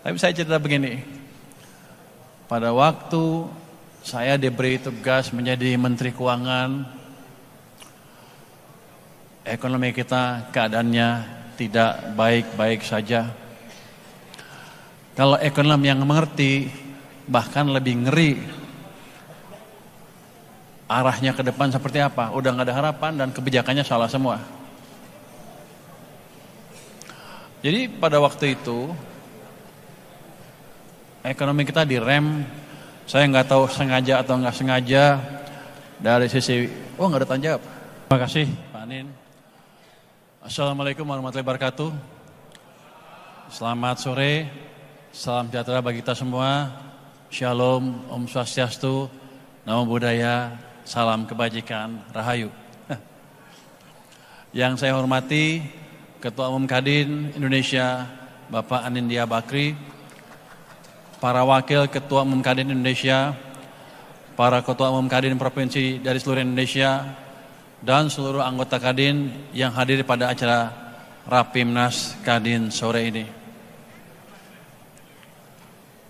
Tapi saya cerita begini, pada waktu saya diberi tugas menjadi Menteri Keuangan, ekonomi kita keadaannya tidak baik-baik saja. Kalau ekonom yang mengerti, bahkan lebih ngeri arahnya ke depan seperti apa, udah gak ada harapan dan kebijakannya salah semua. Jadi pada waktu itu ekonomi kita direm, saya nggak tahu sengaja atau nggak sengaja dari sisi, nggak ada tanya jawab. Terima kasih Pak Anin. Assalamualaikum warahmatullahi wabarakatuh. Selamat sore, salam sejahtera bagi kita semua. Shalom, Om Swastiastu, Namo Buddhaya, salam kebajikan, Rahayu. Yang saya hormati Ketua Umum Kadin Indonesia, Bapak Anindya Bakri, para Wakil Ketua Umum Kadin Indonesia, para Ketua Umum Kadin Provinsi dari seluruh Indonesia, dan seluruh anggota Kadin yang hadir pada acara Rapimnas Kadin sore ini.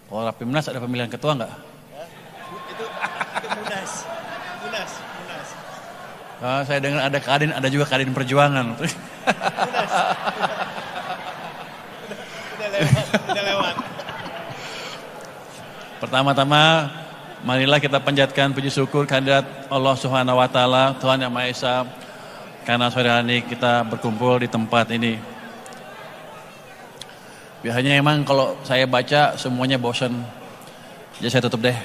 Kalau Rapimnas ada pemilihan ketua enggak? Itu Munas. Saya dengar ada Kadin, ada juga Kadin Perjuangan. Udah lewat. Pertama-tama, marilah kita panjatkan puji syukur kehadirat Allah Subhanahu wa taala, Tuhan Yang Maha Esa, karena sore hari ini kita berkumpul di tempat ini. Biasanya emang kalau saya baca semuanya bosan. Jadi saya tutup deh.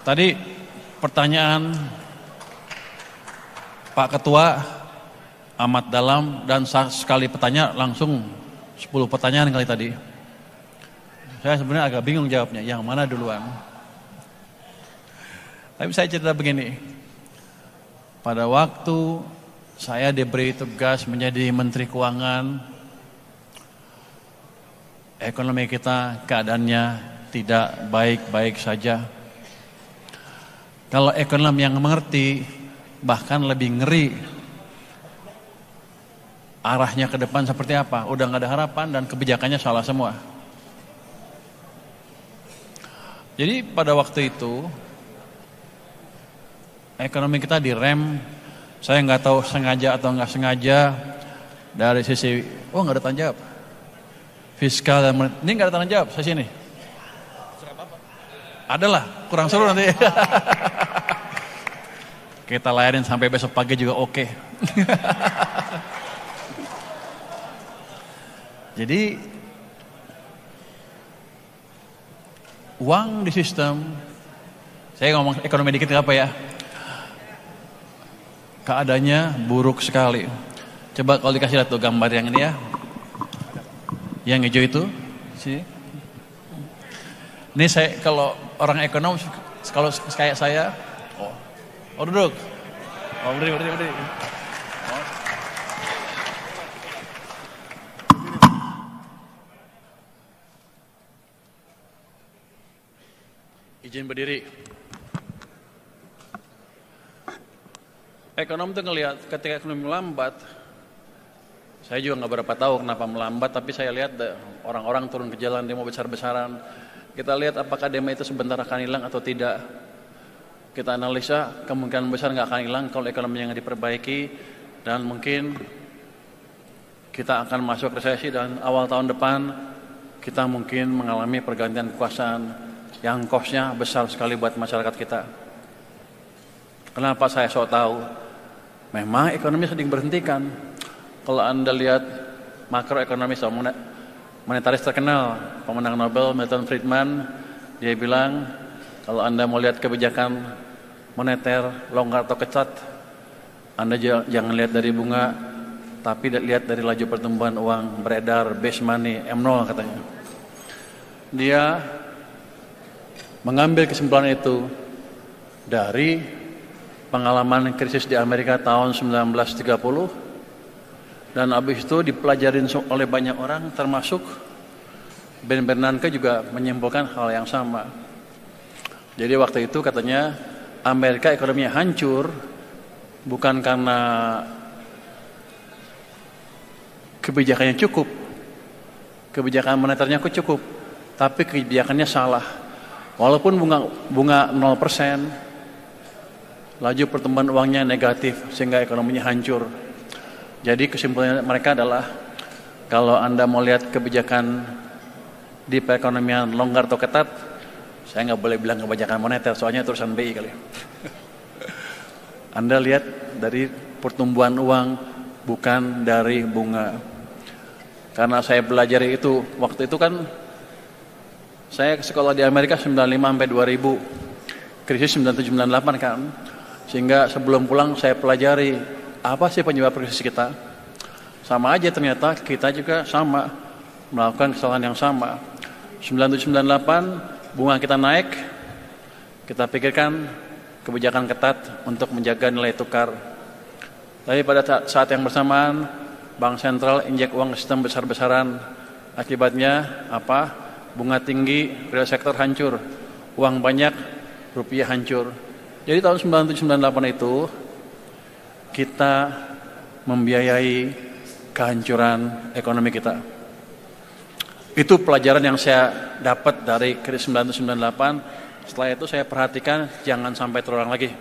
Tadi pertanyaan Pak Ketua amat dalam dan sekali bertanya langsung 10 pertanyaan kali tadi. Saya sebenarnya agak bingung jawabnya, yang mana duluan. Tapi saya cerita begini, pada waktu saya diberi tugas menjadi Menteri Keuangan, ekonomi kita keadaannya tidak baik-baik saja. Kalau ekonom yang mengerti, bahkan lebih ngeri arahnya ke depan seperti apa, udah gak ada harapan dan kebijakannya salah semua. Jadi pada waktu itu ekonomi kita direm, saya nggak tahu sengaja atau nggak sengaja dari sisi, nggak ada tanya jawab. Fiskal dan ini nggak ada tanya jawab, saya sini. Adalah, kurang seru nanti. Kita layanin sampai besok pagi juga oke. Jadi uang di sistem, saya ngomong ekonomi dikit apa ya, keadaannya buruk sekali. Coba kalau dikasih lihat tuh gambar yang ini ya, yang hijau itu, sih. Ini saya kalau orang ekonom, kalau kayak saya, duduk, berdiri. Izin berdiri. Ekonom tuh ngelihat ketika ekonomi melambat, saya juga nggak berapa tahu kenapa melambat, tapi saya lihat orang-orang turun ke jalan demo besar-besaran. Kita lihat apakah demo itu sebentar akan hilang atau tidak. Kita analisa kemungkinan besar nggak akan hilang kalau ekonominya nggak diperbaiki, dan mungkin kita akan masuk resesi dan awal tahun depan kita mungkin mengalami pergantian kekuasaan yang cost-nya besar sekali buat masyarakat kita. Kenapa saya sok tahu? Memang ekonomi sedang berhentikan. Kalau Anda lihat makroekonomis monetaris terkenal, pemenang Nobel Milton Friedman, dia bilang kalau Anda mau lihat kebijakan moneter longgar atau ketat, Anda jangan lihat dari bunga, tapi lihat dari laju pertumbuhan uang beredar, base money, M0 katanya. Dia mengambil kesimpulan itu dari pengalaman krisis di Amerika tahun 1930, dan habis itu dipelajarin oleh banyak orang, termasuk Ben Bernanke juga menyimpulkan hal yang sama. Jadi waktu itu katanya Amerika ekonominya hancur bukan karena kebijakannya cukup, kebijakan moneternya kok cukup, tapi kebijakannya salah. Walaupun bunga 0%, laju pertumbuhan uangnya negatif sehingga ekonominya hancur. Jadi kesimpulannya mereka adalah kalau Anda mau lihat kebijakan di perekonomian longgar atau ketat, saya nggak boleh bilang kebijakan moneter, soalnya itu urusan BI kali. Anda lihat dari pertumbuhan uang, bukan dari bunga. Karena saya belajar itu, waktu itu kan saya ke sekolah di Amerika 95 sampai 2000, krisis 97-98 kan. Sehingga sebelum pulang saya pelajari apa sih penyebab krisis kita. Sama aja ternyata kita juga sama melakukan kesalahan yang sama. 97-98 bunga kita naik, kita pikirkan kebijakan ketat untuk menjaga nilai tukar. Tapi pada saat yang bersamaan Bank Sentral injek uang ke sistem besar-besaran. Akibatnya apa? Bunga tinggi, real sektor hancur, uang banyak, rupiah hancur. Jadi tahun 97-98 itu kita membiayai kehancuran ekonomi kita. Itu pelajaran yang saya dapat dari krisis 97-98. Setelah itu saya perhatikan jangan sampai terulang lagi.